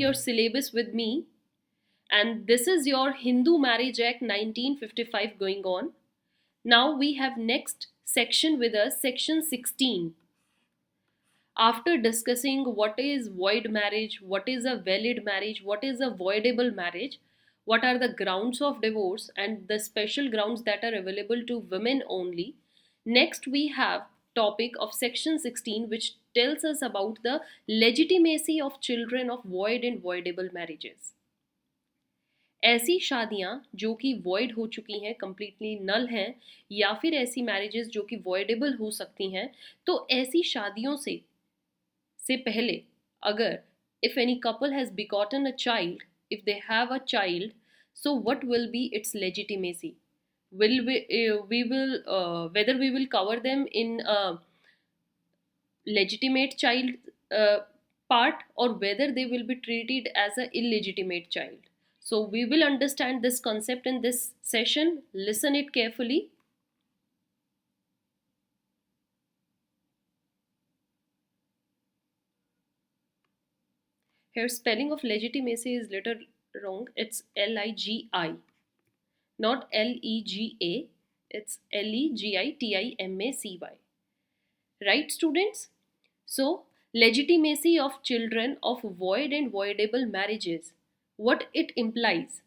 your syllabus with me, and this is your Hindu Marriage Act 1955 going on. Now we have next section with us, section 16. After discussing what is void marriage, what is a valid marriage, what is a voidable marriage, what are the grounds of divorce and the special grounds that are available to women only, next we have topic of section 16, which tells us about the legitimacy of children of void and voidable marriages. ऐसी शादियां जो कि void हो चुकी हैं, completely नल हैं, या फिर ऐसी मैरिजेस जो कि वॉइडेबल हो सकती हैं, तो ऐसी शादियों से पहले अगर if any couple has begotten a child, if they have a child, so what will be its legitimacy? Will we will whether we will cover them in a legitimate child uh, part, or whether they will be treated as a illegitimate child. So we will understand this concept in this session. Listen it carefully. Here spelling of legitimacy is little wrong. It's L-I-G-I, not L-E-G-A. It's L-E-G-I-T-I-M-A-C-Y. Right, students? So, legitimacy of children of void and voidable marriages. What it implies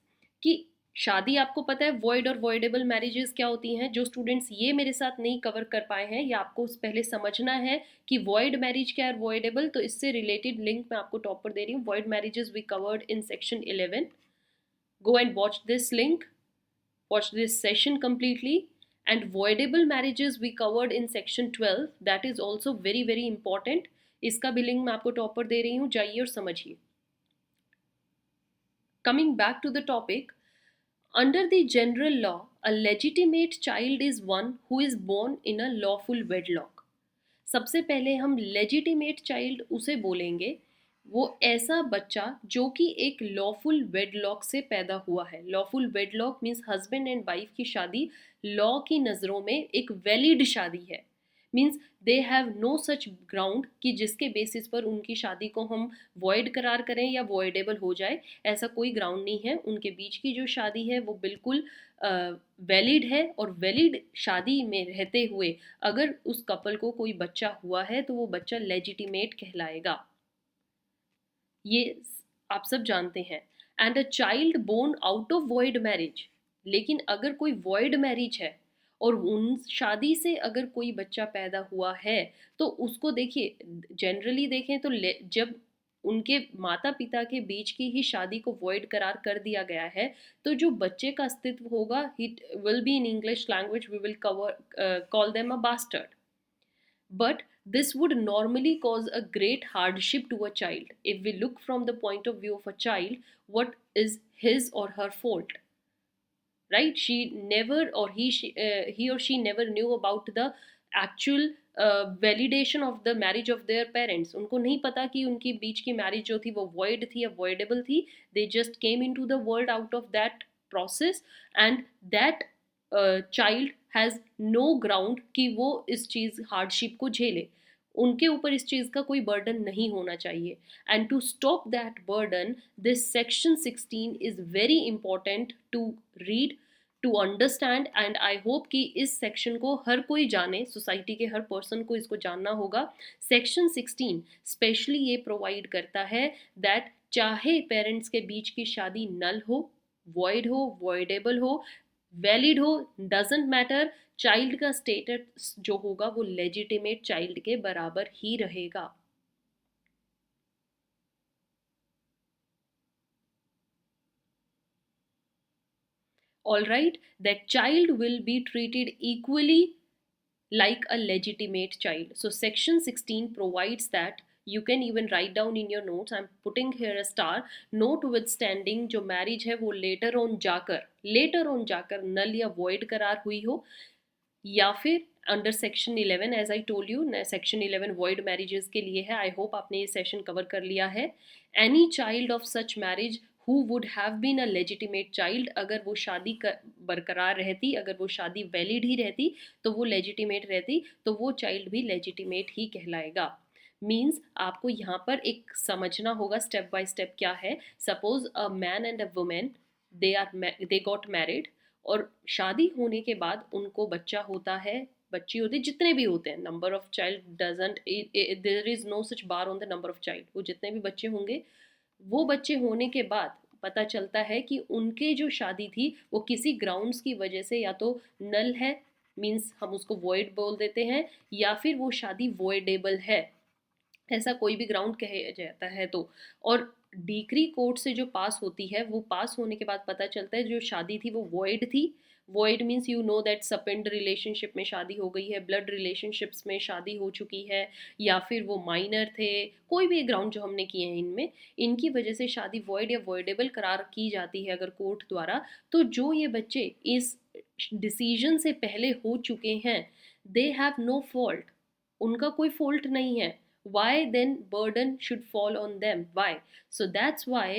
कि शादी आपको पता है void और voidable marriages क्या होती हैं. जो स्टूडेंट्स ये मेरे साथ नहीं कवर कर पाए हैं या आपको पहले समझना है कि void marriage क्या है, voidable, तो इससे रिलेटेड लिंक मैं आपको टॉप पर दे रही हूँ. void marriages we covered in section 11. Go and watch this link, watch this session completely. And voidable marriages we covered in section 12. That is also very very important. इसका भी link मैं आपको top पर दे रही हूँ, जाइए और समझिए. Coming back to the topic, under the general law, a legitimate child is one who is born in a lawful wedlock. सबसे पहले हम legitimate child उसे बोलेंगे वो ऐसा बच्चा जो कि एक लॉफुल वेडलॉक से पैदा हुआ है. Lawful wedlock means husband and wife की शादी लॉ की नज़रों में एक वैलिड शादी है. Means they have no such ground कि जिसके बेसिस पर उनकी शादी को हम वॉइड करार करें या वॉइडेबल हो जाए. ऐसा कोई ग्राउंड नहीं है. उनके बीच की जो शादी है वो बिल्कुल वैलिड है, और वैलिड शादी में रहते हुए अगर उस कपल को कोई बच्चा हुआ है तो वो बच्चा लेजिटिमेट कहलाएगा. ये आप सब जानते हैं. And a child born out of void marriage, लेकिन अगर कोई वॉइड मैरिज है और उन शादी से अगर कोई बच्चा पैदा हुआ है तो उसको देखिए, जनरली देखें तो जब उनके माता पिता के बीच की ही शादी को वॉइड करार कर दिया गया है तो जो बच्चे का अस्तित्व होगा, it will be in English language we will call them a bastard. But this would normally cause a great hardship to a child. If we look from the point of view of a child, what is his or her fault? Right? She never, or he or she never knew about the actual validation of the marriage of their parents. उनको नहीं पता कि उनकी बीच की marriage जो थी वो void थी या voidable थी. They just came into the world out of that process, and that child has no ground कि वो इस चीज़ हार्डशिप को झेले. उनके ऊपर इस चीज़ का कोई बर्डन नहीं होना चाहिए. And to stop that burden, this section 16 is very important to read, to understand. And I hope कि इस सेक्शन को हर कोई जाने, सोसाइटी के हर पर्सन को इसको जानना होगा. सेक्शन 16 स्पेशली ये प्रोवाइड करता है दैट चाहे पेरेंट्स के बीच की शादी नल हो, वॉइड हो, वॉइडेबल हो, वैलिड हो, डजेंट मैटर, चाइल्ड का स्टेटस जो होगा वो लेजिटिमेट चाइल्ड के बराबर ही रहेगा. All right, that child will be treated equally like a legitimate child. So section 16 provides that. You can even write down in your notes. I'm putting here a star. Notwithstanding जो marriage है वो later on जाकर नल या void करार हुई हो, या फिर under section 11, as I told you, section 11 void marriages के लिए है. आई होप आपने ये सेशन कवर कर लिया है. Any child of such marriage who would have been a legitimate child, अगर वो शादी बरकरार रहती, अगर वो शादी वैलिड ही रहती, तो वो लेजिटिमेट रहती, तो वो चाइल्ड भी लेजिटिमेट ही कहलाएगा. मीन्स आपको यहाँ पर एक समझना होगा स्टेप बाय स्टेप क्या है. Suppose a man and a women, they got married, और शादी होने के बाद उनको बच्चा होता है, बच्ची होती है, जितने भी होते हैं, number of child doesn't, there is no such bar on the number of child, वो जितने भी बच्चे होंगे, वो बच्चे होने के बाद पता चलता है कि उनके जो शादी थी वो किसी ग्राउंड्स की वजह से या तो नल है, मीन्स हम उसको वॉइड बोल देते हैं, या फिर वो शादी वॉइडेबल है, ऐसा कोई भी ग्राउंड कहे जाता है तो. और डिक्री कोर्ट से जो पास होती है, वो पास होने के बाद पता चलता है जो शादी थी वो वॉइड थी. Void means you know that sapinda relationship में शादी हो गई है, ब्लड रिलेशनशिप्स में शादी हो चुकी है, या फिर वो माइनर थे, कोई भी ग्राउंड जो हमने किए हैं इनमें, इनकी वजह से शादी वॉइड या वॉइडेबल करार की जाती है अगर कोर्ट द्वारा. तो जो ये बच्चे इस डिसीजन से पहले हो चुके हैं, दे हैव नो फॉल्ट, उनका कोई फॉल्ट नहीं है. why then burden should fall on them, why? So that's why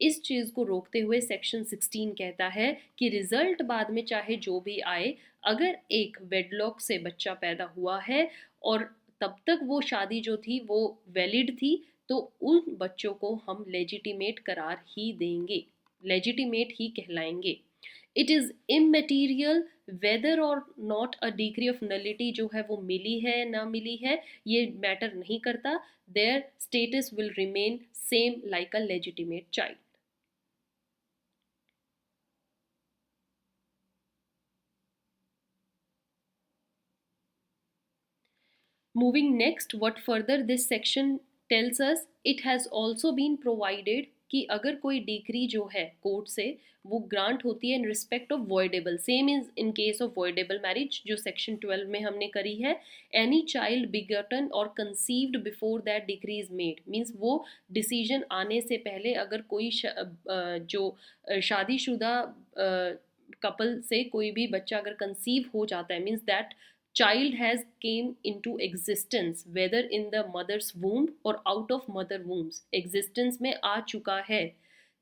इस चीज को रोकते हुए सेक्शन 16 कहता है कि रिजल्ट बाद में चाहे जो भी आए, अगर एक वेडलॉक से बच्चा पैदा हुआ है और तब तक वो शादी जो थी वो वैलिड थी, तो उन बच्चों को हम लेजिटिमेट करार ही देंगे, लेजिटिमेट ही कहलाएंगे. इट इज इमटेरियल वेदर और not a degree of nullity जो है वो मिली है ना मिली है, ये मैटर नहीं करता. Their status will remain same like a legitimate child. Moving next, what further this section tells us, it has also been provided कि अगर कोई डिक्री जो है कोर्ट से वो ग्रांट होती है in respect of voidable, same is in case of voidable marriage जो सेक्शन 12 में हमने करी है, एनी चाइल्ड बिगटन और conceived before that decree is made, means वो डिसीजन आने से पहले अगर कोई जो शादीशुदा कपल से कोई भी बच्चा अगर कंसीव हो जाता है, means that child has came into existence whether in the mother's womb or out of mother wombs, existence में आ चुका है,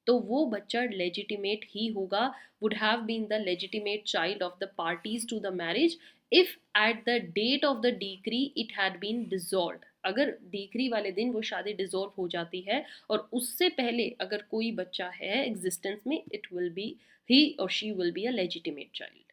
तो वो बच्चा legitimate ही होगा, would have been the legitimate child of the parties to the marriage if at the date of the decree it had been dissolved. अगर decree वाले दिन वो शादी डिसॉल्व हो जाती है और उससे पहले अगर कोई बच्चा है एग्जिस्टेंस में, इट विल बी, ही और she will be a legitimate child.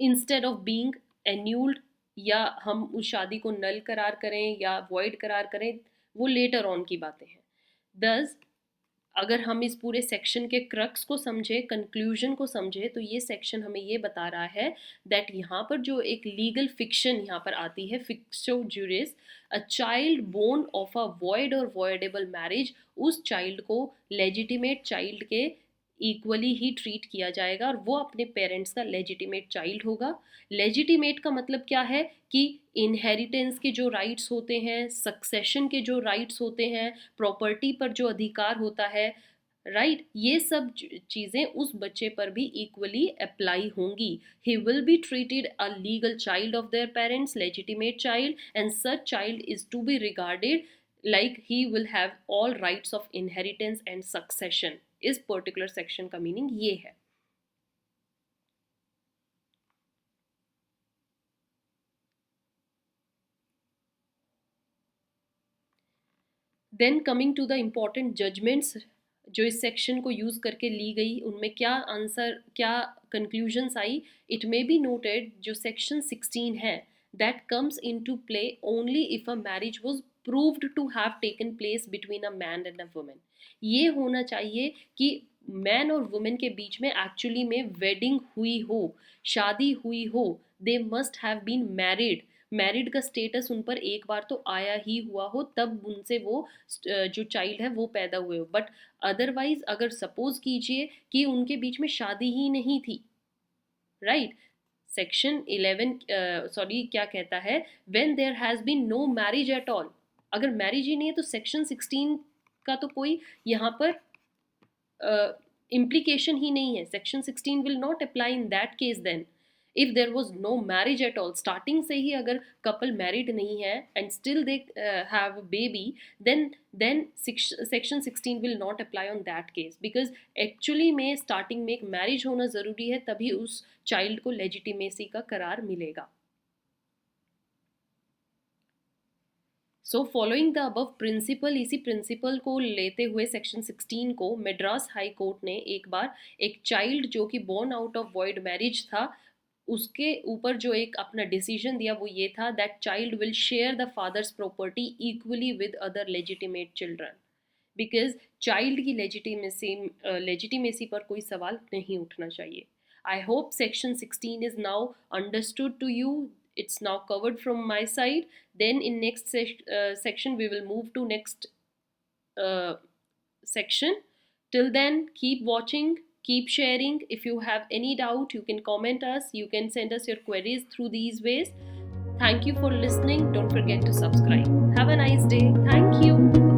Instead of being annulled, या हम उस शादी को नल करार करें या वॉइड करार करें, वो लेटर ऑन की बातें हैं. दस, अगर हम इस पूरे सेक्शन के क्रक्स को समझे, कंक्लूजन को समझे, तो ये सेक्शन हमें ये बता रहा है दैट यहाँ पर जो एक लीगल फिक्शन यहाँ पर आती है, फिक्सो जुरिस, a child born of a void और वॉइडेबल मैरिज, उस चाइल्ड को लेजिटिमेट चाइल्ड के इक्वली ही ट्रीट किया जाएगा और वो अपने पेरेंट्स का लेजिटिमेट चाइल्ड होगा. लेजिटिमेट का मतलब क्या है कि इनहेरिटेंस के जो राइट्स होते हैं, सक्सेशन के जो राइट्स होते हैं, प्रॉपर्टी पर जो अधिकार होता है, राइट, ये सब चीज़ें उस बच्चे पर भी इक्वली अप्लाई होंगी. He will be treated a legal child of their parents, legitimate child, and such child is to be regarded like he will have all rights of inheritance and succession. इस particular section का meaning ये है. Then coming to the important judgements जो इस section को use करके ली गई, उनमें क्या आंसर, क्या कंक्लूजन्स आई. इट मे बी नोटेड जो सेक्शन 16 है, that comes into play only if a marriage was proved to have taken place between a man and a woman. ये होना चाहिए कि मैन और वुमेन के बीच में एक्चुअली में वेडिंग हुई हो, शादी हुई हो, they must have been married, married का स्टेटस उन पर एक बार तो आया ही हुआ हो, तब उनसे वो जो चाइल्ड है वो पैदा हुए हो. बट अदरवाइज अगर सपोज कीजिए कि उनके बीच में शादी ही नहीं थी, राइट, सेक्शन 11 सॉरी क्या कहता है, when there has been no marriage at all, अगर मैरिज ही नहीं है तो सेक्शन 16 का तो कोई यहाँ पर इम्प्लीकेशन ही नहीं है. Section 16 will not apply in that case then. If there was no marriage at all, starting से ही अगर कपल मैरिड नहीं है and still they have baby, then section 16 will not apply on that case, because actually में starting में एक marriage होना ज़रूरी है, तभी उस चाइल्ड को लेजिटिमेसी का करार मिलेगा. So following the above principle, इसी प्रिंसिपल को लेते हुए सेक्शन 16 को मद्रास हाई कोर्ट ने एक बार एक चाइल्ड जो कि born out of void marriage था, उसके ऊपर जो एक अपना डिसीजन दिया वो ये था that child will share the father's property equally with other legitimate children, because child की लेजिटिमेसी पर कोई सवाल नहीं उठना चाहिए. I hope section 16 is now understood to you. It's now covered from my side. Then in next section we will move to next uh, section. Till then, keep watching, keep sharing. If you have any doubt, you can comment us, you can send us your queries through these ways. Thank you for listening. Don't forget to subscribe. Have a nice day. Thank you.